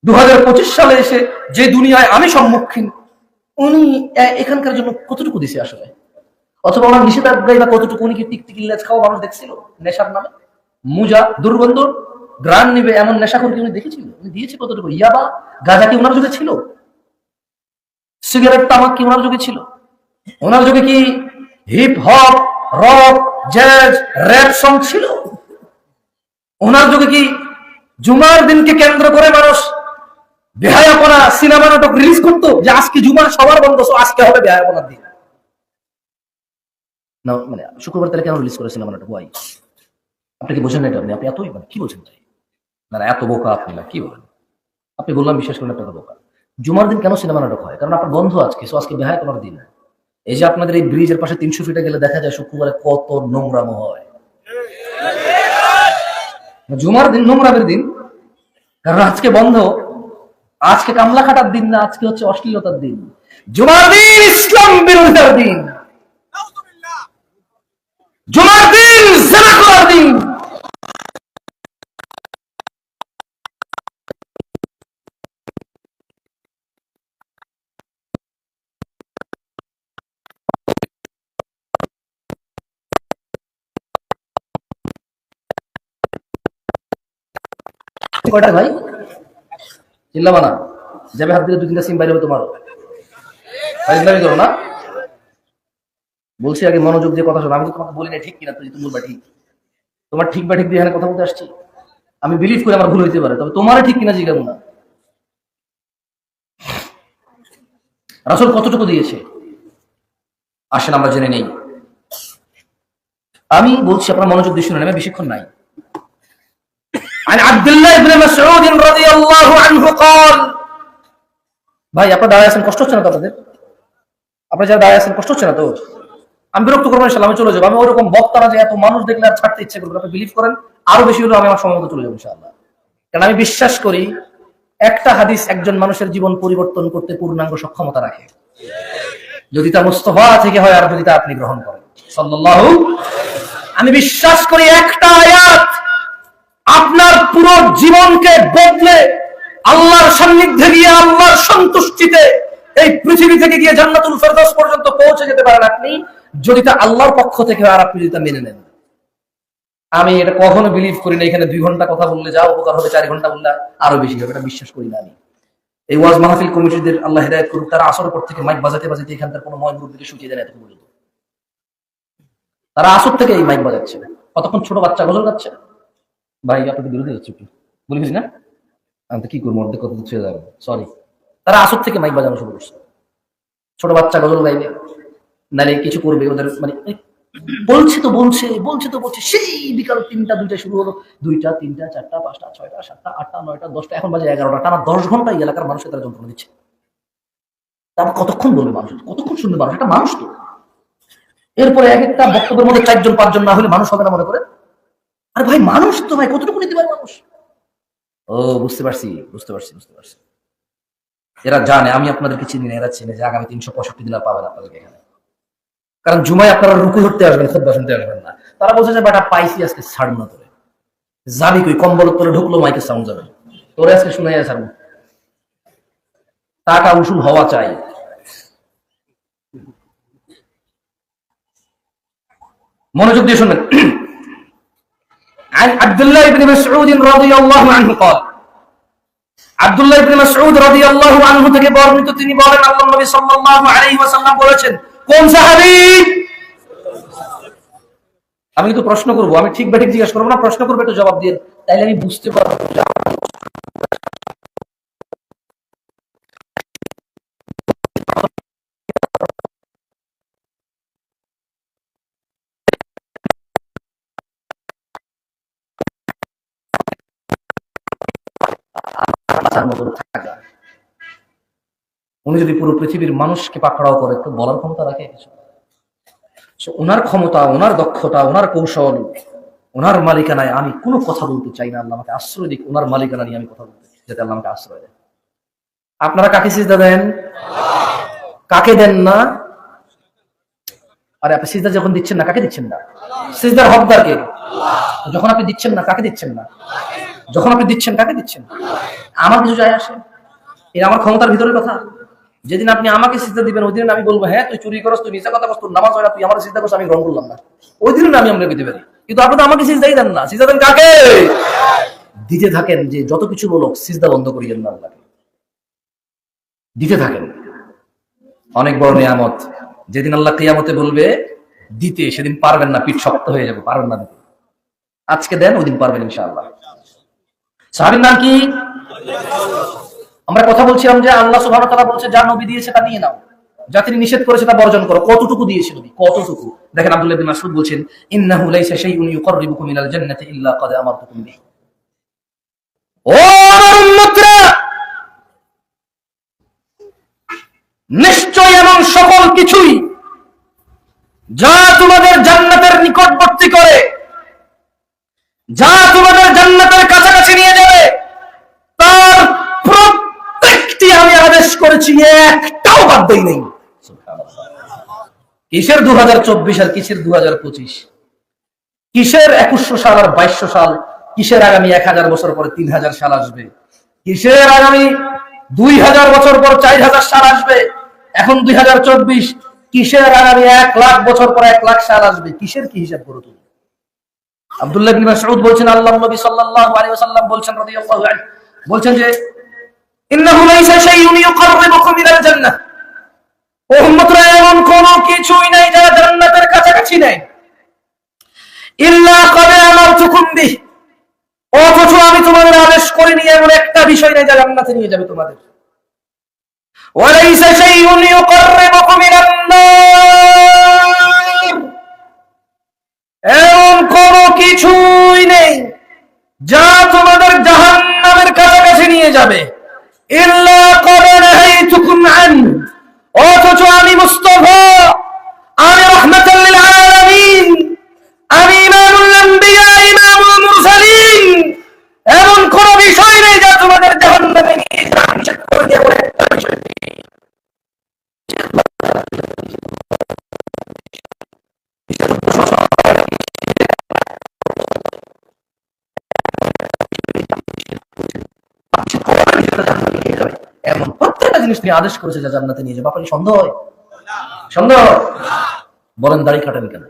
2025 সালে এসে যে দুনিয়ায় আমি সম্মুখীন, উনি এখানকার জন্য কতটুকু দিছে আসলে? অথবা ওনার নিষেধাজ্ঞায় বা কতটুকু? উনি কি টিকটিকি লেজ খাওয়া মানুষ দেখছিল নেশার নামে? মুজা, দুর্গন্ধ গ্রান নিবে এমন নেশাখোর কি উনি দেখেছিল? উনি দিয়েছে কতটুকু? ইয়াবা, গাঁজা কি ওনার যুগে ছিল? সিগারেট, তামাক কি ওনার যুগে ছিল? ওনার যুগে কি hip hop, rock, jazz, rap song ছিল? ওনার যুগে কি জুমার দিনকে কেন্দ্র করে মানুষ বেহায়াপনা সিনেমা নাটক রিলিজ করতো, যে আজকে জুমার সবার বন্ধ, আজকে হবে বেহায়াপনার দিন? না, মানে শুক্রবার তাহলে কেন রিলিজ করে সিনেমা নাটক? ওয়াই? আপনি কি বোঝেন না এটা? আপনি এতই মানে কি বোঝেন তাই? না এত বোকা আপনি, না কি বলেন আপনি? বললাম বিশ্বাস করেন আপনার বোকা। জুমার দিন কেন সিনেমা নাটক হয়? কারণ আপনার বন্ধ আজকে, আজকে বেহায়াপনার দিন। এই যে আপনাদের এই ব্রিজের পাশে 300 ফিটে গেলে দেখা যায় শুক্রবারে কত নোংরামো হয়। জুমার দিন নোংরামের দিন, কারণ আজকে বন্ধ, আজকে কামলা খাটার দিন না, আজকে হচ্ছে অশ্লীলতার দিন। জুমার দিন ইসলাম বিরোধিতার দিন, জুমার দিন জিনা করার দিন। কয়টা ভাই? চিল্লাবা না, যাবে হাত দিলে 2-3টা সিম বাইরে হবে তোমার। ফাইজলামি করো না। বলছি আগে মনোযোগ দিয়ে কথা শোনো। আমি তো তোমাকে বলি না ঠিক কিনা, তুই তুমি বলবা ঠিক। তোমার ঠিক বা ঠিক দিয়ে এখানে কথা বলতে আসছি। আমি বিলিভ করি আমার ভুল হইতে পারে, তবে তোমার ঠিক কিনা জিজ্ঞাসা না। রাসূল কতটুকু দিয়েছে আসেন আমরা জেনে নেই। আমি বলছি আপনার মনোযোগ দিয়ে শুনেন, আমি বেশিক্ষণ নাই। عن عبد الله بن مسعود رضي الله عنه قال, ভাই আপনারা দাঁড়ায় আছেন, কষ্ট হচ্ছে না তো আপনাদের? আপনারা যারা দাঁড়ায় আছেন কষ্ট হচ্ছে না তো? আমি বিরক্ত করবো ইনশাআল্লাহ, আমি চলে যাবো। আমি ওরকম বক্তারা যে এত মানুষ দেখলে আর ছাড়তে ইচ্ছে করবে, আপনি বিলিভ করেন আরো বেশি হলেও আমি আমার সময় মতো চলে যাবো ইনশাআল্লাহ। কারণ আমি বিশ্বাস করি একটা হাদিস একজন মানুষের জীবন পরিবর্তন করতে পূর্ণাঙ্গ সক্ষমতা রাখে, যদি তা মুস্তাফা থেকে হয় আর যদি তা আপনি গ্রহণ করেন সাল্লাল্লাহু। আমি বিশ্বাস করি একটা আয়াত আপনার পুরো জীবনকে বদলে আল্লাহর সান্নিধ্যে গিয়ে আল্লাহর সন্তুষ্টিতে এই পৃথিবী থেকে গিয়ে জান্নাতুল ফেরদৌস পর্যন্ত পৌঁছে যেতে পারেন আপনি, যদি তা আল্লাহর পক্ষ থেকে আর আপনি যদি তা মেনে নেন। আমি এটা কখনো বিলিভ করি না এখানে 2 ঘন্টা কথা বললে যা উপকার হবে 4 ঘন্টা বললে আরো বেশি হবে, এটা বিশ্বাস করি না আমি। এই ওয়াজ মাহফিল কমিটিদের আল্লাহ হেদায়েত করুক, তারা আসরের পর থেকে মাইক বাজাতে বাজাতে এখানকার কোনো ময় মুরব্বিকে শুকিয়ে দেয় এত পর্যন্ত। তারা আসর থেকে এই মাইক বাজাচ্ছে, কতক্ষণ ছোট বাচ্চা গজল গাচ্ছে। ভাই আপনাদের বিরোধী হচ্ছে একটু বলিস না, আমি তো কি করবো, অর্ধেক কথা ছুঁয়ে যাবে, সরি। তারা আসর থেকে মাইক বাজানো শুরু করছে, ছোট বাচ্চা গজল গাইবে, নালে কিছু করবে, ওদের মানে বলছে তো বলছে বলছে তো বলছে, সেই বিকাল 3টা 2টা শুরু হলো, 2টা 3টা 4টা 5টা 6টা 7টা 8টা 9টা 10টা, এখন বাজে 11টা, টানা 10 ঘন্টা এই এলাকার মানুষের তারা যন্ত্রণা দিচ্ছে। তারপর কতক্ষণ বলবে মানুষ, কতক্ষণ শুনবে মানুষ? একটা মানুষ তো। এরপরে এক একটা বক্তব্যের মধ্যে 4জন 5জন না হলে মানুষ হবে না মনে করে। আরে ভাই মানুষ তো, ভাই কতটুকু নিতে পারে মানুষ? ও বুঝতে পারছি বুঝতে পারছি বুঝতে পারছি। এরা জানে আমি আপনাদেরকে চিনি না, এরা চিনে যে আগামী 365 দিন আর পাবেন আপনাদেরকে এখানে। কারণ জুমায় আপনারা রুকু ধরতে আসবেন, খুতবা শুনতে আসবেন না। তারা বলছে যে বেটা পাইছি আজকে ছাড় না তোরে, যাবি কই? কম্বল তোরে ঢুকলো মাইকে সাউন্ড যাবে, তোরে আজকে শুনাই ছাড়বো। টাকা উসুল হওয়া চাই। মনোযোগ দিয়ে শুনবেন। عن عبد الله بن مسعود رضي الله عنه قال, আব্দুল্লাহ ইবনে মাসউদ রাদিয়াল্লাহু আনহু থেকে বর্ণিত, তিনি বলেন আল্লাহর নবী সাল্লাল্লাহু আলাইহি ওয়াসাল্লাম বলেছেন। কোন সাহাবী? আমি কিন্তু প্রশ্ন করব, আমি ঠিক ব্যাঠিক জিজ্ঞাসা করব না, প্রশ্ন করব, একটু জবাব দিয়ে, তাইলে আমি বুঝতে পারবো যে বাঁচার মতো থাকা। উনি যদি পুরো পৃথিবীর মানুষকে পাকড়াও করে, তো বলার ক্ষমতা রাখে কিছু? ওনার ক্ষমতা, ওনার দক্ষতা, ওনার কৌশল ওনার মালিকানায় আমি কোনো কথা বলতে চাই না, আল্লাহ আমাকে আশ্রয় দিক ওনার মালিকানা নিয়ে আমি কথা বলতে, যাতে আল্লাহ আমাকে আশ্রয় দেয়। আপনারা কাকে সিজদা দেন? কাকে দেন না? আরে আপনি সিজদা যখন দিচ্ছেন না, কাকে দিচ্ছেন না? সিজদার হকদার কে? যখন আপনি দিচ্ছেন না, কাকে দিচ্ছেন না? যখন আপনি দিচ্ছেন, কাকে দিচ্ছেন? আমার কিছু যায় আসে? এটা আমার ক্ষমতার ভিতরের কথা। যেদিন আপনি আমাকে সিজদা দিবেন, ওই দিন আমি বলবো, হ্যাঁ তুই চুরি করস, তুই মিথ্যা কথা বলছ, তোর নামাজ হয় না, তুই আমার সিজদা করছ, আমি গ্রহণ করলাম না। ওই দিন আমি আমরা দিতে পারি, কিন্তু আপনি তো আমাকে সিজদাই দেন না। সিজদা দেন কাকে? দিতে থাকেন, যে যত কিছু বলো সিজদা বন্ধ করিয়েন না, আল্লাহকে দিতে থাকেন। অনেক বড় নিয়ামত, যেদিন আল্লাহ কিয়ামতে বলবে দিতে, সেদিন পারবেন না, পিঠ শক্ত হয়ে যাবে, পারবেন না দিতে। আজকে দেন, ওই দিন পারবেন ইনশাআল্লাহ। সাহাবীর নাম কি? আমরা কথা বলছিলাম যে আল্লাহ সুবহানাহু ওয়া তাআলা বলছে যা নবী দিয়েছে তা নিয়ে নাও, যা তিনি নিষেধ করেছে তা বর্জন করো। কতটুকু দিয়েছে নবী? কতটুকু? দেখেন আব্দুল্লাহ ইবনে মাসউদ বলছেন, ইন্নাহু লাইসা শাইউন ইউকাররিবুকুম মিনাল জান্নাতি ইল্লা ক্বাদ আমারতুকুম বিহি। ও আমার উম্মতরা, নিশ্চয় এমন সকল কিছুই যা তোমাদের জান্নাতের নিকটবর্তী করে, যা তোমাদের জান্নাতের কাছাকাছি নিয়ে যাবে, তার প্রত্যেকটি আমি আদেশ করেছি, একটাও বাদ দেই নাই। কিসের 2024 আর কিসের 2025? কিসের 2100 সাল আর 2200 সাল? কিসের আগামী 1000 বছর পরে 3000 সাল আসবে? কিসের আগামী 2000 বছর পর 4000 সাল আসবে? এখন 2024। কিসের আগামী 1 লাখ বছর পর 1 লাখ সাল আসবে? কিসের কি হিসাব করো তুমি? আব্দুল্লাহ ইবনে মাসউদ বলছেন, আল্লাহর নবী সাল্লাল্লাহু আলাইহি ওয়াসাল্লাম বলছেন রাদিয়াল্লাহু আনহু, বলছেন যে ইন্নাহু লাইসা শাইউন ইউকাররিবুকুম ইলাল জান্নাহ। ও উম্মতরা, এমন কোন কিছুই নাই যা জান্নাতের কাছাকাছি নেই, ইল্লা ক্বাদ আমারতুকুম বিহি, অথচ আমি তোমাদের আদেশ করিনি এমন একটা বিষয় নেই যা জান্নাতে নিয়ে যাবে তোমাদের। ওয়া লাইসা শাইউন ইউকাররিবুকুম ইলান নার, এমন কোন কিছুই নেই যা তোমাদের জাহান্নামের কাছাকাছি নিয়ে যাবে, ইল্লা ক্বাদ নাহাইতুকুম আন, অথচ আমি মুস্তাফা, আমি রাহমাতাল লিল আলামিন, আমি ইমামুল আম্বিয়া, ইমামুল মুরসালিন, এমন কোন বিষয় নেই যা তোমাদের জাহান্নামে নিয়ে যাবে। নিষেধ করে দিয়ে এমন একটা বিষয় নেই। এমন প্রত্যেকটা জিনিস নিয়ে আদেশ করেছে যা জান্নাতে নিয়ে যাবে। আপনার সন্দেহ হয়? সন্দেহ? বলেন দাড়ি কাটেন কেন?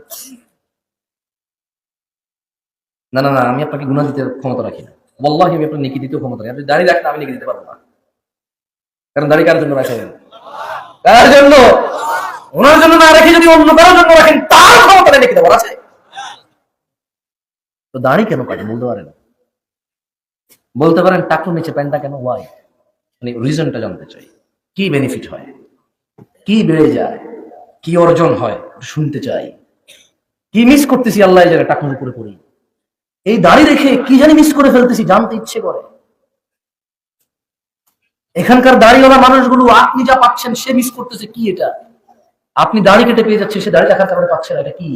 না না না, আমি আপনাকে গুনাহ দিতে ক্ষমতা রাখি না। ওয়াল্লাহি আমি আপনার নেকি দিতেও ক্ষমতা রাখি। আপনি দাড়ি রাখেন, আমি নেকি দিতে পারবো না। কারণ দাড়ি কার জন্য রাখেন? কার জন্য? ওনার জন্য না রেখে যদি অন্য কারোর জন্য রাখেন, তার ক্ষমতা নেকি দেওয়ার আছে? তো দাড়ি কেন কাটেন বলতে পারেন? বলতে পারেন টাকনুর নিচে প্যান্টটা কেন? ওয়াই? মানে রিজনটা জানতে চাই। কি বেনিফিট হয়, কি বেড়ে যায়, কি অর্জন হয় শুনতে চাই। কি মিস করতেছি আল্লাহ জানে টাকনুর উপরে পড়ি। এই দাড়ি রেখে কি জানি মিস করে ফেলতেছি, জানতে ইচ্ছে করে। এখানকার দাড়িওয়ালা মানুষগুলো আপনি যা পাচ্ছেন সে মিস করতেছে কি? এটা আপনি দাড়ি কেটে পেয়ে যাচ্ছেন, সে দাড়ি রাখার কারণে পাচ্ছেন, এটা কি?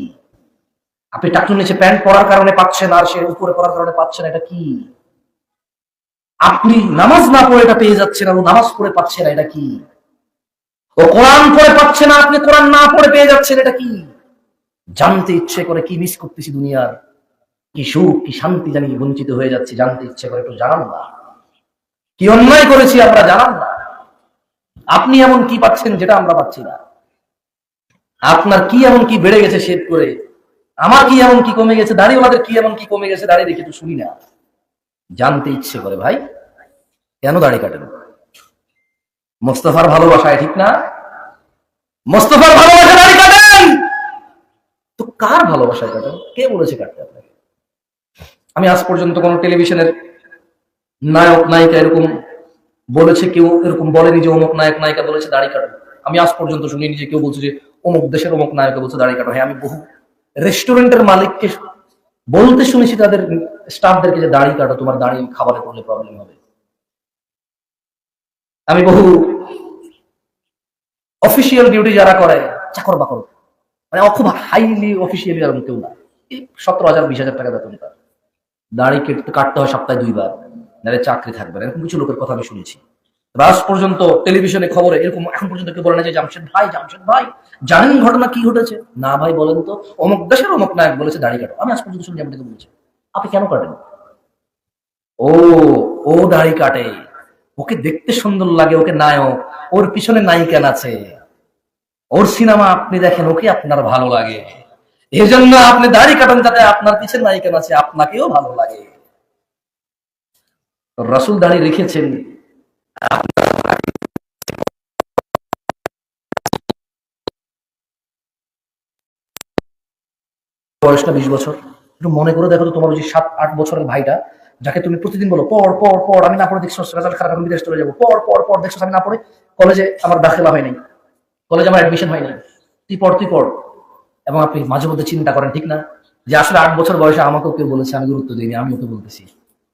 আপনি টাকনুর নিচে প্যান্ট পরার কারণে পাচ্ছেন আর সে উপরে পরার কারণে পাচ্ছেন, এটা কি? আপনি নামাজ না পড়ে এটা পেয়ে যাচ্ছেন আর ও নামাজ পড়ে পাচ্ছে না, এটা কি? ও কোরআন পড়ে পাচ্ছে না, আপনি কোরআন না পড়ে পেয়ে যাচ্ছেন, এটা কি? জানতে ইচ্ছে করে কি মিস করতেছি দুনিয়ার, কি সুখ কি শান্তি জানি বঞ্চিত হয়ে যাচ্ছে, জানতে ইচ্ছে করে। একটু জানান না কি অন্যায় করেছি আমরা, জানান না। আপনি এমন কি পাচ্ছেন যেটা আমরা পাচ্ছি না? আপনার কি এমন কি বেড়ে গেছে শেভ করে? আমার কি এমন কি কমে গেছে? দাড়িওয়ালাদের কি এমন কি কমে গেছে? দাড়ি দেখে তো শুনি না, জানতে ইচ্ছে করে। ভাই কেন দাড়ি কাটেন? মোস্তফার ভালোবাসায়, ঠিক না? মোস্তফার ভালোবাসা দাড়ি কাটেন তো কার ভালোবাসায় কাটেন? কে বলেছে কাটতে আপনাকে? আমি আজ পর্যন্ত কোন টেলিভিশনের নায়ক নায়িকা এরকম বলেছে, কেউ এরকম বলেনি যে অমুক নায়ক নায়িকা বলেছে দাড়ি কাটো। আমি আজ পর্যন্ত শুনিনি যে কেউ বলছে যে অমুক দেশের অমুক নায়িকা বলছে দাড়ি কাটো। হ্যাঁ, আমি বহু রেস্টুরেন্টের মালিককে বলতে শুনেছি তাদের স্টাফদেরকে যে দাড়ি কাটো, তোমার দাড়ি খাবারে পড়লে প্রবলেম হবে। আমি বহু অফিসিয়াল ডিউটি যারা করে, চাকর বাকর, মানে খুব হাইলি অফিসিয়ালি আর কেউ না, 17,000 20,000 টাকা বেতন তার। দাড়ি কাটতে হয় সপ্তাহে 2 বার, নাহলে চাকরি থাকবে না, এরকম কিছু লোকের কথা আমি শুনেছি। রাজ পর্যন্ত টেলিভিশনে খবরে এরকম এখন পর্যন্ত কেউ বলে না যে জামশেদ ভাই জানেন ঘটনা কি ঘটেছে? না ভাই বলেন তো। অমুক দেশের অমুক নায়ক বলেছে দাড়ি কাটো। আমি আজ পর্যন্ত শুনি আপনি তো বলেছে। আপনি কেন কাটেন? ও ও দাড়ি কাটে, ওকে দেখতে সুন্দর লাগে, ওকে নায়ক, ওর পিছনে নায়িকা আছে, ওর সিনেমা আপনি দেখেন, ওকে আপনার ভালো লাগে, এই জন্য আপনি দাড়ি কাটান যাতে আপনার পিছনে নায়িকা আছে, আপনাকেও ভালো লাগে। রাসূল দাড়ি রেখেছেন। বয়সটা 20 বছর। একটু মনে করে দেখো তো, তোমার ওই যে 7-8 বছরের ভাইটা, যাকে তুমি প্রতিদিন বলো পড় পড় পড়, আমি না পড়ে দেখছো রেজাল্ট খারাপ, আমি বিদেশ চলে যাবো, পড় পড় পড়, দেখছো আমি না পড়ে কলেজে আমার দাখিলা হয় নাই, কলেজে আমার অ্যাডমিশন হয় নাই, তুই পড়। এবং আপনি মাঝে মধ্যে চিন্তা করেন, ঠিক না, যে আসলে 8 বছর বয়সে আমাকেও কেউ বলেছে, আমি গুরুত্ব দিইনি, আমি ওকে বলতেছি।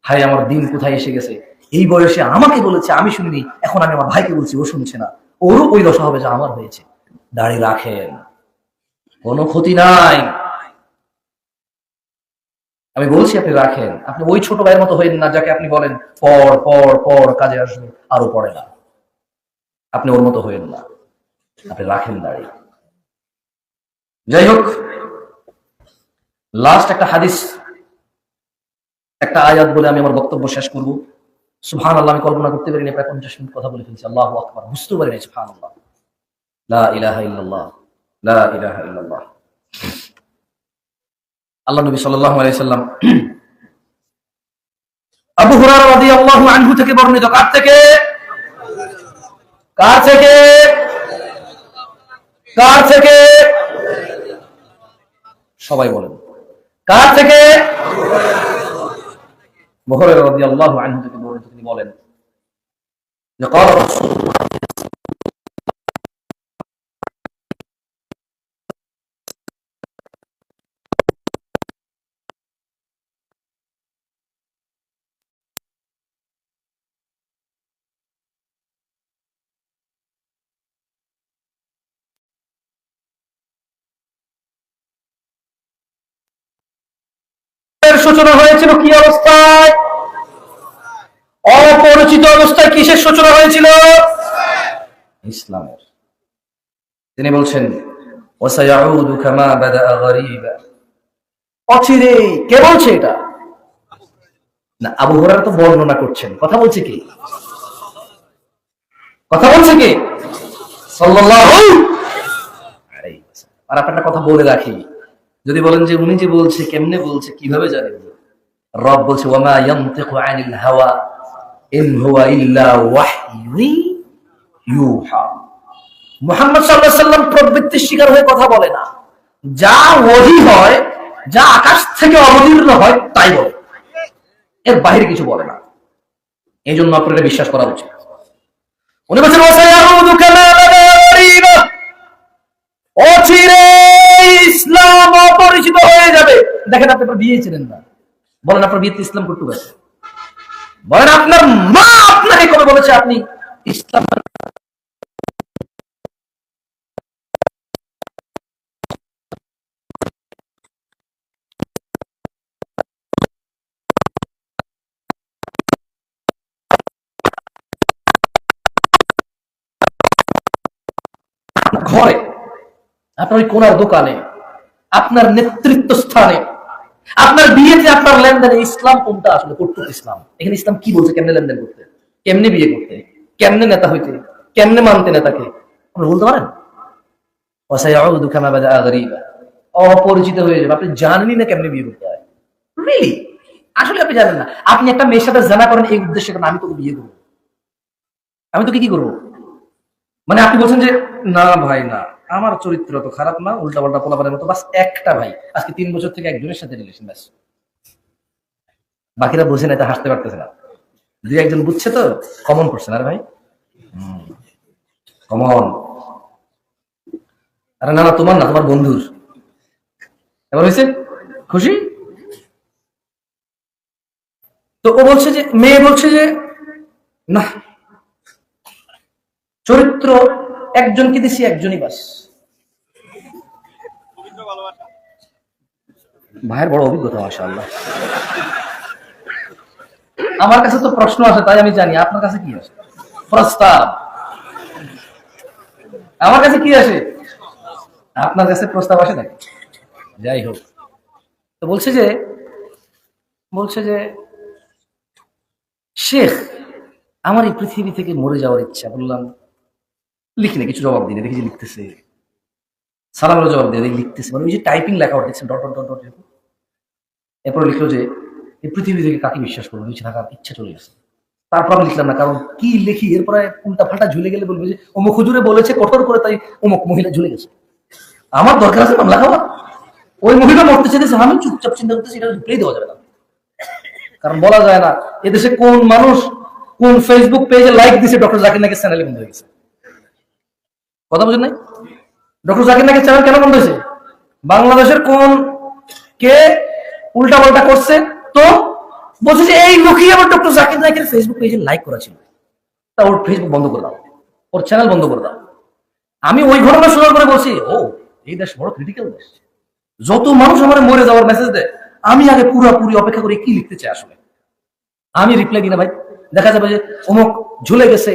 হায় আমার দিন কোথায় এসে গেছে, এই বয়সে আমাকে বলেছে আমি শুনিনি, এখন আমি আমার ভাইকে বলছি, ও শুনছে না, ওরও ওই দশা হবে যা আমার হয়েছে। দাড়ি রাখেন, কোনো ক্ষতি নাই। আমি বলছি আপনি রাখেন। আপনি ওই ছোট ভাইয়ের মতো হইেন না যাকে আপনি বলেন পড় পড় পড়, কাজে আসবে, আরো পড়ে না। আপনি ওর মতো হইেন না, আপনি রাখেন দাড়ি। যাই হোক, লাস্ট একটা হাদিস, একটা আয়াত বলে আমি আমার বক্তব্য শেষ করব। সুবহানাল্লাহ, আমি কল্পনা করতে পারিনি প্রায় 50 মিনিট কথা বলে ফেলছি। আল্লাহু আকবার, বুঝতে পারিনি। সুবহানাল্লাহ, লা ইলাহা ইল্লাল্লাহ, লা ইলাহা ইল্লাল্লাহ। আল্লাহ নবী সাল্লাল্লাহু আলাইহি সাল্লাম আবু হুরায়রা রাদিয়াল্লাহু আনহু থেকে বর্ণিত। কার থেকে? কার থেকে? কার থেকে? সবাই বলেন, কার থেকে? আবু হুরায়রা রাদিয়াল্লাহু আনহু থেকে বর্ণিত। তিনি বলেন যে قال এর সূচনা হয়েছিল কি অবস্থায়? অপরিচিত অবস্থায়। কিসের সূচনা হয়েছিল? ইসলামের। তিনি বলছেন ওয়াসায়াউদু কামা বাদাআ গরীবা। অচিরে। কে বলছে এটা? না, আবু হুরায়রা তো বর্ণনা করছেন। কথা বলছে কি? কথা বলছে কি? সাল্লাল্লাহু আলাইহি ওয়াসাল্লাম। আর আপনার কথা বলে রাখি, যদি বলেন যে উনি যে বলছে, কেমনে বলছে, কিভাবে জানেন? রব বলছে ওয়ামা ইয়ানতিকু আনিল হাওয়া ইন হুয়া ইল্লা ওয়াহয়ু ইউহা। মুহাম্মদ সাল্লাল্লাহু আলাইহি ওয়াসাল্লাম প্রবৃত্তির শিকার হয়ে কথা বলে না। যা ওহী হয়, যা আকাশ থেকে অবতীর্ণ হয় তাই বলে, এর বাইরে কিছু বলে না। এই জন্য আপনার এটা বিশ্বাস করা উচিত। উনি বলছেন ওয়াসায়াউদু কামা বাদা গরীবা। অচিরে ইসলাম অপরিচিত হয়ে যাবে। দেখেন, আপনি আপনার বিয়ে ছিলেন না, বলেন আপনার বিয়েতে ইসলাম করতে পারে? বলেন আপনার মা আপনাকে কবে বলেছে আপনি ইসলাম? ঘরে, আপনার ওই কোনার দোকানে, আপনার নেতৃত্ব স্থানে, আপনার বিয়েতে, আপনার লেনদেনে ইসলাম কোনটা আসলে করতে? ইসলাম এখানে ইসলাম কি বলছে? কেমনে লেনদেন করতে, কেমনে বিয়ে করতে, কেমনে নেতা হইতে, কেমনে মানতে নেতাকে, আপনি বলতে পারেন? অপরিচিত হয়ে যাবে। আপনি জানেনই না কেমনে বিয়ে করতে হয়। রিয়েলি? আসলে আপনি জানেন না। আপনি একটা মেয়ের সাথে জানা করেন এই উদ্দেশ্যে, আমি তোকে বিয়ে করবো, আমি তোকে কি করবো? মানে আপনি বলছেন যে না ভাই না, আমার চরিত্র তো খারাপ না, উল্টা পাল্টা পোলাপানের মতো, বাস একটা ভাই আজকে 3 বছর থেকে একজনের সাথে রিলেশন, ব্যাস। বাকিরা বুঝে না, এটা হাসতে পারতেছে না। দুই একজন বুঝছে তো কমন করছে না। আরে ভাই কমন। আরে না না, তোমার না, তোমার বন্ধুর। এবার হয়েছে খুশি? তো ও বলছে যে, মেয়ে বলছে যে না, চরিত্র একজনকে দিছি, একজনই বাস। ভাইয়ের বড় অভিজ্ঞতা, মাশাআল্লাহ। আমার কাছে তো প্রশ্ন আসে, তাই আমি জানি আপনার কাছে কি আসে। প্রস্তাব। আমার কাছে কি আসে, আপনার কাছে প্রস্তাব আসে নাকি? যাই হোক, তো বলছে যে শেখ, আমার এই পৃথিবী থেকে মরে যাওয়ার ইচ্ছা। বললাম লিখি না, কিছু জবাব দিনে দেখি যে লিখতেছে, সালামের জবাব দিয়ে লিখতেছে, মানে ওই যে টাইপিং লেখা উঠেছে ডট ডট ডট ডট এরকম। এরপর লিখলো যে এই পৃথিবী থেকে কাকে বিশ্বাস করবো, নিচে থাকার ইচ্ছা চলে গেছে। তারপর আমি লিখলাম না, কারণ কি লিখি এরপরে উল্টা ফাল্টা ঝুলে গেলে বলবে যে অমুক হুজুরে বলেছে কঠোর করে, তাই অমুক মহিলা ঝুলে গেছে। আমার দরকার আছে মামলা খাওয়া? ওই মহিলা মরতে চেয়েছে, আমি চুপচাপ চিন্তা করতেছি, এটা রিপ্লাই দেওয়া যাবে না, কারণ বলা যায় না এদেশে কোন মানুষ কোন ফেসবুক পেজে লাইক দিছে ডক্টর জাকির নাকের চ্যানেলে বন্ধ হয়ে গেছে। কথা বুঝেন নাই? ডক্টর জাকির নাকের চ্যানেল কেন বন্ধ হয়েছে? বাংলাদেশের কোন কে উল্টা পাল্টা করছে, তো বলছে যে এই লোকই আবার ডক্টর জাকির নাকের ফেসবুক পেজে লাইক করা ছিল, তা ওর ফেসবুক বন্ধ করে দাও, ওর চ্যানেল বন্ধ করে দাও। আমি ওই ঘটনা শোনার পরে বলছি, ও এই দেশ বড় ক্রিটিক্যাল দেশ, যত মানুষ আমার মরে যাওয়ার মেসেজ দেয়, আমি আগে পুরোপুরি অপেক্ষা করি কি লিখতে চাই আসলে। আমি রিপ্লাই দিই না ভাই, দেখা যাবে যে অমুক ঝুলে গেছে,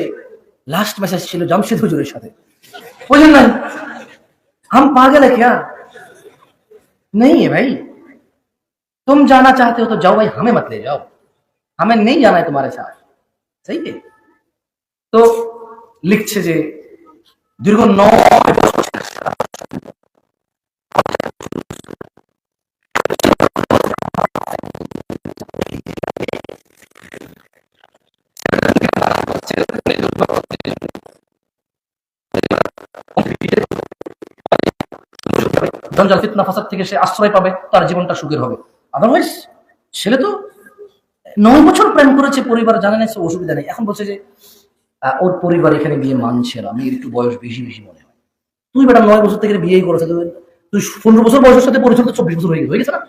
লাস্ট মেসেজ ছিল জামশেদ হুজুরের সাথে, বুঝলেন না? हम पागल है क्या? नहीं है भाई, तुम जाना चाहते हो तो जाओ भाई, हमें मत ले जाओ, हमें नहीं जाना है तुम्हारे साथ। सही है। তো লিখছে যে দীর্ঘ 9 বছর জঞ্জাল ফিতনা ফাসাদ থেকে সে আশ্রয় পাবে, তার জীবনটা সুখের হবে। আদারওয়াইজ ছেলে তো 9 বছর প্রেম করেছে, পরিবার জানে না, সে অসুবিধা নেই। এখন বলছে যে ওর পরিবার এখানে বিয়ে মানছে না, মেয়ের একটু বয়স বেশি বেশি মনে হয়। তুই বেটা 9 বছর থেকে বিয়েই করেছে, তুই 15 বছর বয়সের সাথে পরিচয়, তো 24 বছর হয়ে গেছে না,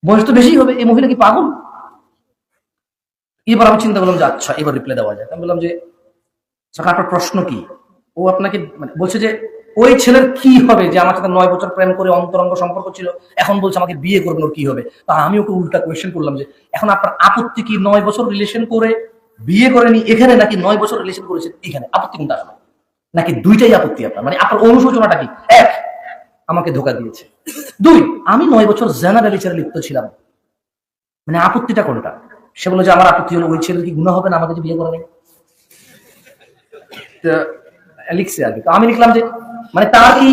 বয়স তো বেশি হবে। এই মহিলা কি পাগল? এবার আমি চিন্তা করলাম যে আচ্ছা এবার রিপ্লাই দেওয়া যায়। আমি বললাম যে আপনার প্রশ্ন কি? ও আপনাকে মানে বলছে যে ওই ছেলের কি হবে যে আমার সাথে 9 বছর প্রেম করে অন্তরঙ্গ সম্পর্ক ছিল, এখন বলছে আমাকে বিয়ে করবেন, ওর কি হবে? তা আমি ওকে উল্টা কোয়েশ্চেন করলাম যে এখন আপনার আপত্তি কি 9 বছর রিলেশন করে বিয়ে করেনি এখানে, নাকি 9 বছর রিলেশন করেছে এখানে? আপত্তি কোনটা আসলে? নাকি দুইটাই আপত্তি আপনার? মানে আপনার অনুশোচনাটা কি? এক, আমাকে ধোকা দিয়েছে। দুই, আমি 9 বছর জেনা ব্যভিচারে লিপ্ত ছিলাম, মানে আপত্তিটা কোনটা? সে বলে যে আমার আপত্তি হলো ওই ছেলের কি গুনাহ হবে না আমাকে যে বিয়ে করে নেই। লিখছে আর কি। তো আমি লিখলাম যে মানে তার কি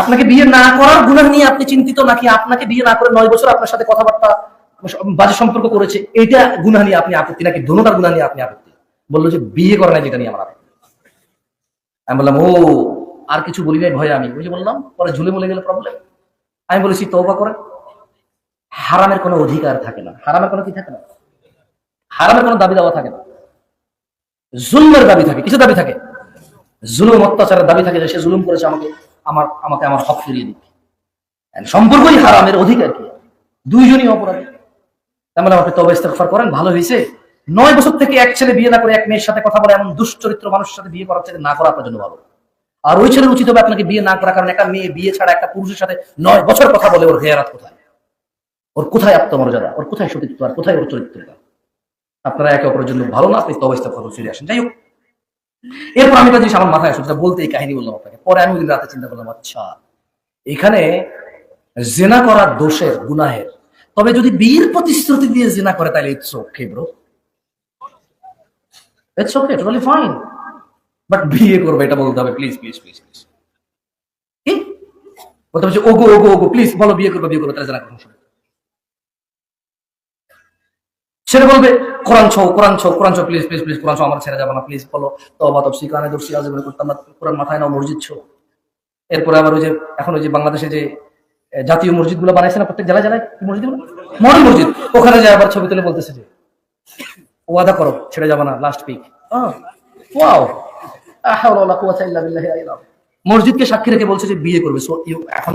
আপনাকে বিয়ে না করার গুনাহ নিয়ে আপনি চিন্তিত, নাকি আপনাকে বিয়ে না করে 9 বছর আপনার সাথে কথাবার্তা বাজে সম্পর্ক করেছে এটা গুনাহ নিয়ে আপনি আপত্তি, নাকি দোনোটার গুনাহ নিয়ে আপনি আপত্তি? বললো যে বিয়ে করে না যেটা নিয়ে আমার আপত্তি। আমি বললাম ও, আর কিছু বলি নাই ভয়, আমি ওই যে বললাম পরে ঝুলে মলে গেলে প্রবলেম। আমি বলেছি তওবা করেন, হারামের কোনো অধিকার থাকে না, হারামের কোনো কি থাকে না, হারামের কোনো দাবি দেওয়া থাকে না, জুলমের দাবি থাকে। কিছু দাবি থাকে, জুলুম অত্যাচারের দাবি থাকে, যে সে জুলুম করেছে, আমাকে আমার হক ফিরিয়ে দিক। সম্পর্কই হারামের, অধিকার কি? দুইজনই অপরাধী। তার মানে আপনি তওবা ইস্তেগফার করেন, ভালো হয়েছে। 9 বছর থেকে এক ছেলে বিয়ে না করে এক মেয়ের সাথে কথা বলে, এমন দুশ্চরিত্র মানুষের সাথে বিয়ে করার চাইতে না করা আপনার জন্য ভালো। আর ওই ছেলের উচিত হবে আপনাকে বিয়ে না করা, কারণ একটা মেয়ে বিয়ে ছাড়া একটা পুরুষের সাথে 9 বছর কথা বলে, ওর হেয়ারাত কোথায়? ওর কোথায় আত্মমর্যাদা? ওর কোথায় সতীত্ব? আর কোথায় ওর চরিত্রটা? আপনারা একে অপরের জন্য ভালো না, আপনি তওবা ইস্তেগফার করে ফিরে আসেন। যাই হোক, এরপর আমি একটা জিনিস আমার মাথায় আসলে বলতে এই কাহিনী বললাম আপনাকে। পরে আমি ওই দিন রাতে চিন্তা করলাম, আচ্ছা এখানে জেনা করা দোষের, গুনাহের, তবে যদি বিয়ের প্রতিশ্রুতি দিয়ে জেনা করে তাহলে it's okay bro, it's okay, totally fine. But বিয়ে করবে এটা বলতে হবে, প্লিজ প্লিজ প্লিজ প্লিজ। কি বলতে হবে? ওগো ওগো ওগো প্লিজ বলো বিয়ে করবে, বিয়ে করবে, তাহলে জেনা করবো। ছেড়ে বলবে কোরআন ছো, কোরআন ছো, কোরআন ছো, প্লিজ প্লিজ প্লিজ, কোরআন ছো, আমার ছেড়ে যাবে না, প্লিজ বলো তওবা তফসি কানে দর্শি আজীবনে করতাম না, কোরআন মাথায় নাও, মসজিদ ছো। এরপরে আবার ওই যে এখন ওই যে বাংলাদেশে যে জাতীয় মসজিদ গুলো বানাইছে না প্রত্যেক জেলায় জেলায়, কি মসজিদ, মডেল মসজিদ, ওখানে যায় আবার ছবি তুলে বলতেছে যে ওয়াদা করো ছেড়ে যাবে না, লাস্ট পিক। ওয়াও, আহাওলা ওয়ালা কুওয়াতা ইল্লা বিল্লাহি আলিল আযীম। মসজিদকে সাক্ষী রেখে বলছে যে বিয়ে করবে। সো এখন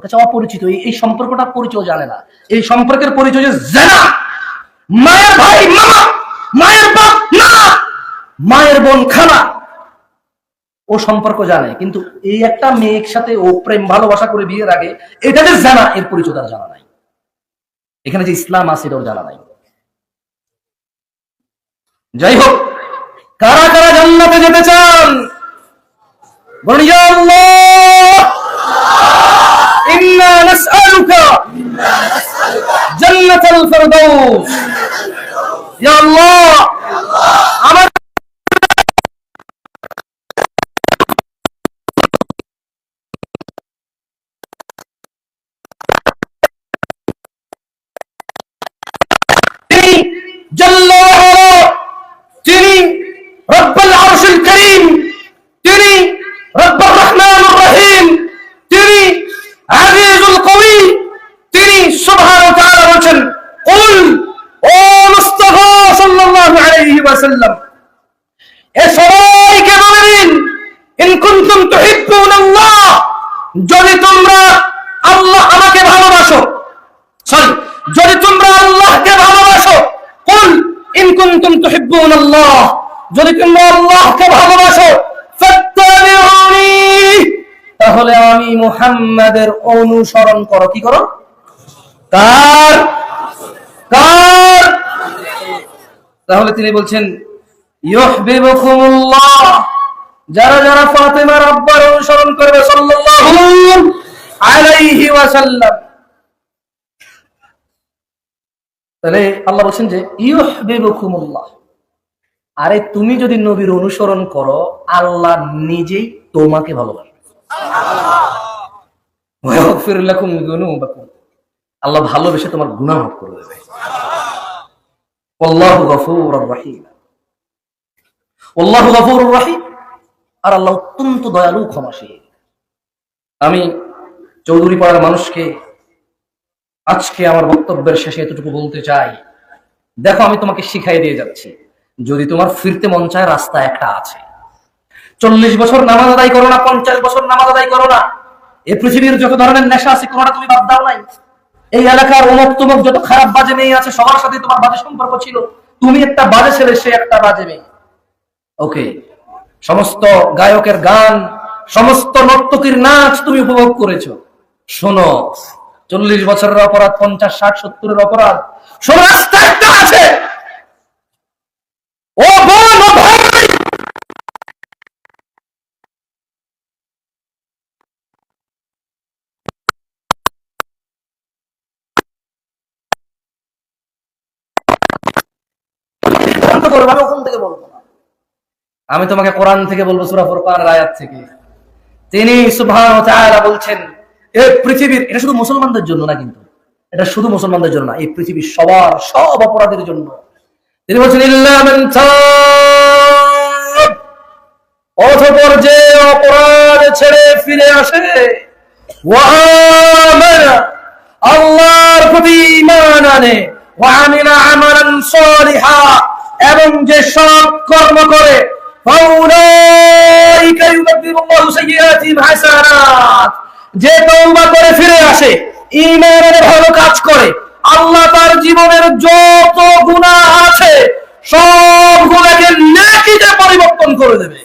কাছে অপরিচিত, এই সম্পর্কটা পরিচয় জানে না। এই সম্পর্কের পরিচয় যে জানা, মায়ের ভাই মামা, মায়ের বাপ না, মায়ের বোন খালা, ও সম্পর্ক জানে। কিন্তু এই একটা মেয়ের সাথে ও প্রেম ভালোবাসা করে বিয়ের আগে এটা যে জানা, এর পরিচয় তার জানা নাই। এখানে যে ইসলাম আছে এটাও জানা নাই। যাই হোক, কারা কারা জান্নাতে যেতে চান? বলুন ইয়া আল্লাহ, ইন্না নাসআলুকা জান্নাতাল ফিরদাউস। ইয়া আল্লাহ, আমার তিনি জাল্লা ওয়া আলা, তিনি রব্বুল আরশিল কারীম, তিনি রব্বুর রহমানুর রহিম, তিনি আজিজুল কওয়ি, তিনি সুবহানাহু ওয়া তাআলা বলেন, কুল, ও মুস্তাফা সাল্লাল্লাহু আলাইহি ওয়াসাল্লাম, এ সবাইকে বলে দিন, ইন কুনতুম তুহিব্বুনাল্লাহ, যদি তোমরা আল্লাহ আমাকে ভালোবাসো, সরি, যদি তোমরা আল্লাহকে ভালোবাসো, কুল ইন কুনতুম তুহিব্বুনাল্লাহ, যদি তোমরা আল্লাহকে ভালোবাসো, ফাত্তাবিউনি, তাহলে আমি মুহাম্মাদের অনুসরণ করো। কি করো? কার? কার? তাহলে তিনি বলছেন ইউহিব্বুকুমুল্লাহ, যারা যারা ফাতেমার আব্বার অনুসরণ করবে সাল্লাল্লাহু আলাইহি ওয়াসাল্লাম। তাহলে আল্লাহ বলছেন যে ইউহিব্বুকুমুল্লাহ, আরে তুমি যদি নবীর অনুসরণ করো, আল্লাহ নিজেই তোমাকে ভালোবাসবে। ওয়া ইয়াগফির লাকুম যুনুবাকুম, আল্লাহ ভালোবেসে তোমার গুনাহ মাফ করে দেবে। আল্লাহু গফুরুর রহিম, আল্লাহু গফুরুর রহিম, আর আল্লাহ অত্যন্ত দয়ালু, ক্ষমাশীল। আমি চৌধুরী পাড়ার মানুষকে আজকে আমার বক্তব্যের শেষে এতটুকু বলতে চাই, দেখো আমি তোমাকে শিখাই দিয়ে যাচ্ছি, যদি তোমার ফিরতে মন চায়, রাস্তা একটা আছে। 40 বছর নামাজ আদায় করো না, 50 বছর নামাজ আদায় করো না, এই পৃথিবীর যত ধরনের নেশা আছে কোনটা তুমি বাদ দাও নাই। এই এলাকার অমুক তমুক যত খারাপ বাজে মেয়ে আছে, সবার সাথে তোমার বাজে সম্পর্ক ছিল। তুমি একটা বাজে ছেলে, সে একটা বাজে মেয়ে। ওকে, সমস্ত গায়কের গান, সমস্ত নর্তকীর নাচ তুমি উপভোগ করেছো। শোনো, 40 বছরের অপরাধ, 50, 60, 70-এর অপরাধ, শোনো, রাস্তা একটা আছে। ও বোন, ও ভাই, আমি ওখান থেকে বলবো না, আমি তোমাকে কোরআন থেকে বলবো, সূরা ফুরকানের আয়াত থেকে। তিনি সুবহানাহু ওয়া তাআলা বলছেন, এই পৃথিবীর, এটা শুধু মুসলমানদের জন্য না, কিন্তু এটা শুধু মুসলমানদের জন্য না, এই পৃথিবীর সবার, সব অপরাধের জন্য। তিনি বলছেন ইল্লা মান তাব, অতঃপর যে অপরাধ ছেড়ে ফিরে আসে, ওয়া আমানা, আল্লাহর প্রতি ঈমান আনে, ওয়া আমিলা আমালান সালিহা, এবং যে সৎ কর্ম করে, ফাউলাইকা ইউবাদদিলুল্লাহু সাইয়্যাতিহিম হাসানাত, যে তওবা করে ফিরে আসে, ঈমানের ভালো কাজ করে, আল্লাহ তার জীবনের যত গুনাহ আছে সব গুনাহকে নেকিতে পরিবর্তন করে দেবে।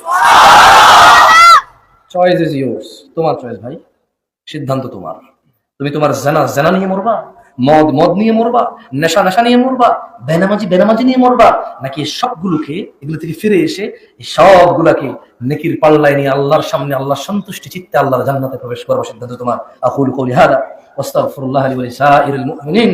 চয়েস ইজ ইয়োর্স, তোমার চয়েস ভাই, সিদ্ধান্ত তোমার। তুমি তোমার জানা নিয়ে মরবা, মদ নিয়ে মরবা, নেশা নিয়ে মরবা, বেনামাজি নিয়ে মরবা, নাকি সবগুলোকে, এগুলো থেকে ফিরে এসে এই সবগুলাকে নেকির পাল্লায় নিয়ে আল্লাহর সামনে, আল্লাহর সন্তুষ্টি চিত্তে আল্লাহর জান্নাতে প্রবেশ করবা। সিদ্ধান্ত তোমার। আকুলু কওলি হাদা ওয়াস্তাগফিরুল্লাহ লি ওয়া লিসাইরিল মুমিনিন।